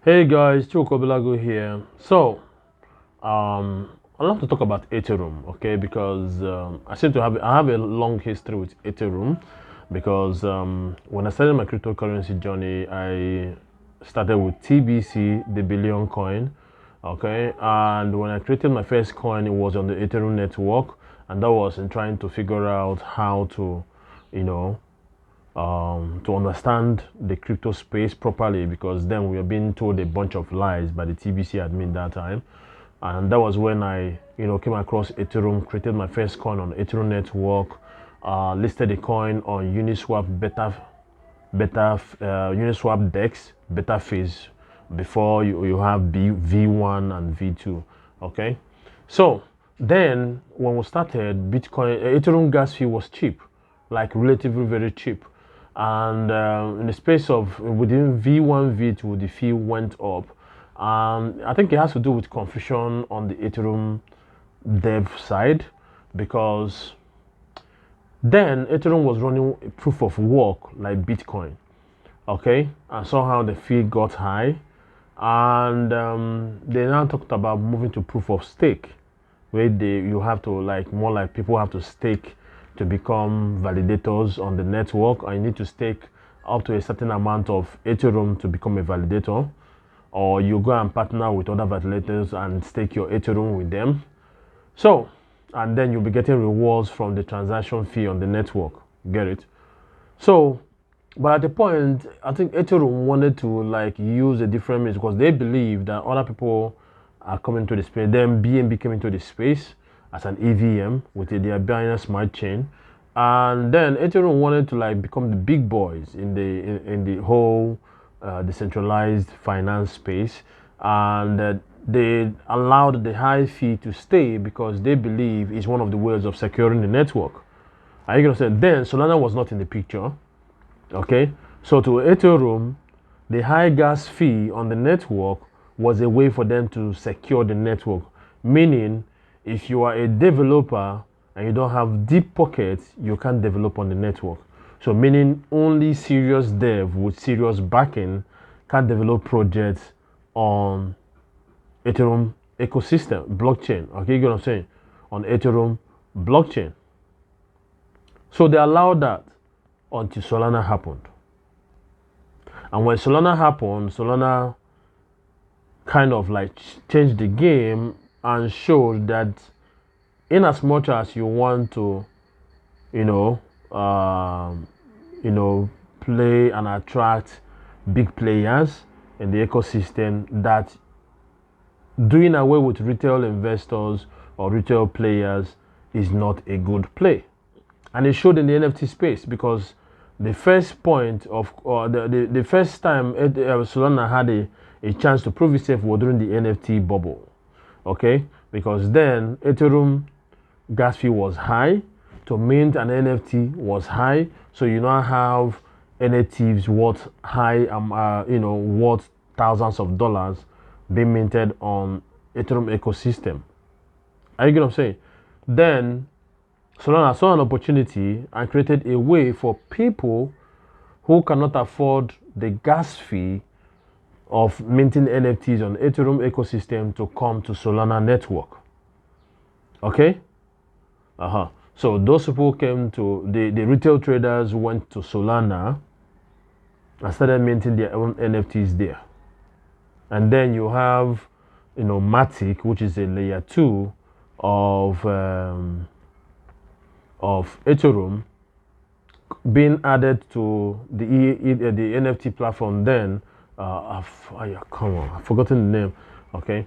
Hey guys, Chukwubilago here. I'd love to talk about Ethereum, okay? Because I have a long history with Ethereum, because when I started my cryptocurrency journey, I started with TBC, the billion coin, okay? And when I created my first coin, it was on the Ethereum network, and that was in trying to figure out how to, you know, to understand the crypto space properly, because then we were being told a bunch of lies by the TBC admin that time. And that was when I, came across Ethereum, created my first coin on Ethereum network, listed a coin on Uniswap Dex, beta phase, before you have V1 and V2. Okay. So then when we started, Ethereum gas fee was cheap, like relatively very cheap. And in the space of within V1, V2, the fee went up. I think it has to do with confusion on the Ethereum dev side, because then Ethereum was running a proof of work like Bitcoin, okay, and somehow the fee got high, and they now talked about moving to proof of stake, where you have to, like, more like people have to stake to become validators on the network, and you need to stake up to a certain amount of Ethereum to become a validator, or you go and partner with other validators and stake your Ethereum with them. So, and then you'll be getting rewards from the transaction fee on the network. Get it? So, but at the point, I think Ethereum wanted to like use a different means, because they believe that other people are coming to the space. Then BNB came into the space as an EVM with their Binance Smart Chain, and then Ethereum wanted to like become the big boys in the whole decentralized finance space, and they allowed the high fee to stay because they believe it's one of the ways of securing the network. Are you gonna say then Solana was not in the picture? Okay, so to Ethereum, the high gas fee on the network was a way for them to secure the network. Meaning, if you are a developer and you don't have deep pockets, you can't develop on the network. So, meaning only serious dev with serious backing can develop projects on Ethereum ecosystem blockchain. Okay, you get what I'm saying? On Ethereum blockchain. So they allowed that until Solana happened. And when Solana happened, Solana kind of like changed the game and showed that in as much as you want to, you know, um, play and attract big players in the ecosystem, that doing away with retail investors or retail players is not a good play. And it showed in the NFT space, because the first point of, or the first time Solana had a chance to prove itself was during the NFT bubble. Okay, because then Ethereum gas fee was high, to mint an NFT was high, so you now have NFTs worth worth thousands of dollars being minted on Ethereum ecosystem. Are you get what I'm saying? Then Solana saw an opportunity and created a way for people who cannot afford the gas fee of minting NFTs on Ethereum ecosystem to come to Solana network. Okay? So those people came to the retail traders went to Solana and started minting their own NFTs there. And then you have, Matic, which is a layer 2 of Ethereum, being added to the NFT platform. Then come on, I've forgotten the name. Okay,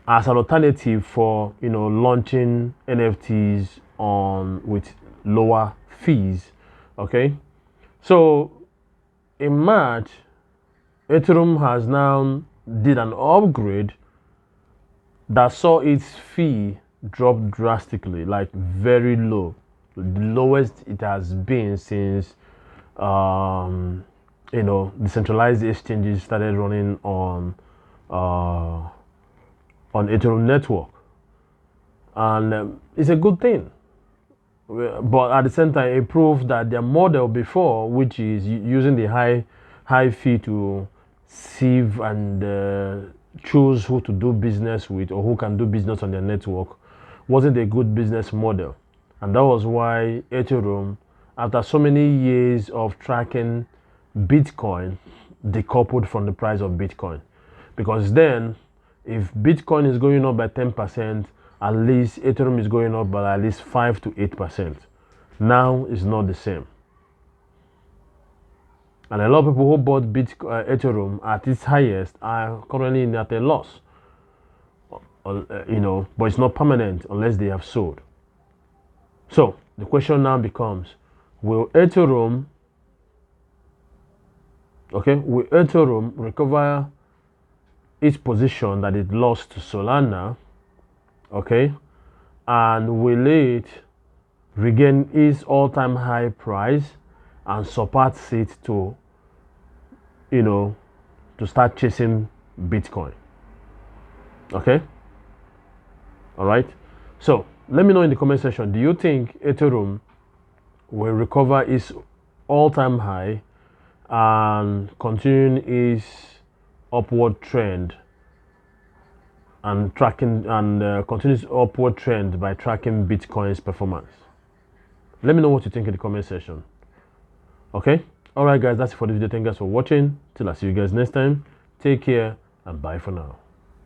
as an alternative for launching NFTs on with lower fees. Okay, so in March, Ethereum has now did an upgrade that saw its fee drop drastically, like very low, the lowest it has been since decentralized exchanges started running on Ethereum network, and it's a good thing. But at the same time, it proved that their model before, which is using the high fee to sieve and choose who to do business with or who can do business on their network wasn't a good business model. And that was why Ethereum, after so many years of tracking Bitcoin, decoupled from the price of Bitcoin. Because then, if Bitcoin is going up by 10%, at least Ethereum is going up by at least 5 to 8%. Now it's not the same. And a lot of people who bought Ethereum at its highest are currently at a loss. But it's not permanent unless they have sold. So the question now becomes, will Ethereum recover its position that it lost to Solana? Okay, and will it regain its all-time high price and surpass it to start chasing Bitcoin? Okay, all right. So let me know in the comment section, do you think Ethereum will recover its all-time high and continue its upward trend and continues upward trend by tracking Bitcoin's performance? Let me know what you think in the comment section. Okay, all right guys, that's it for the video. Thank you guys for watching. Till I see you guys next time, take care and bye for now.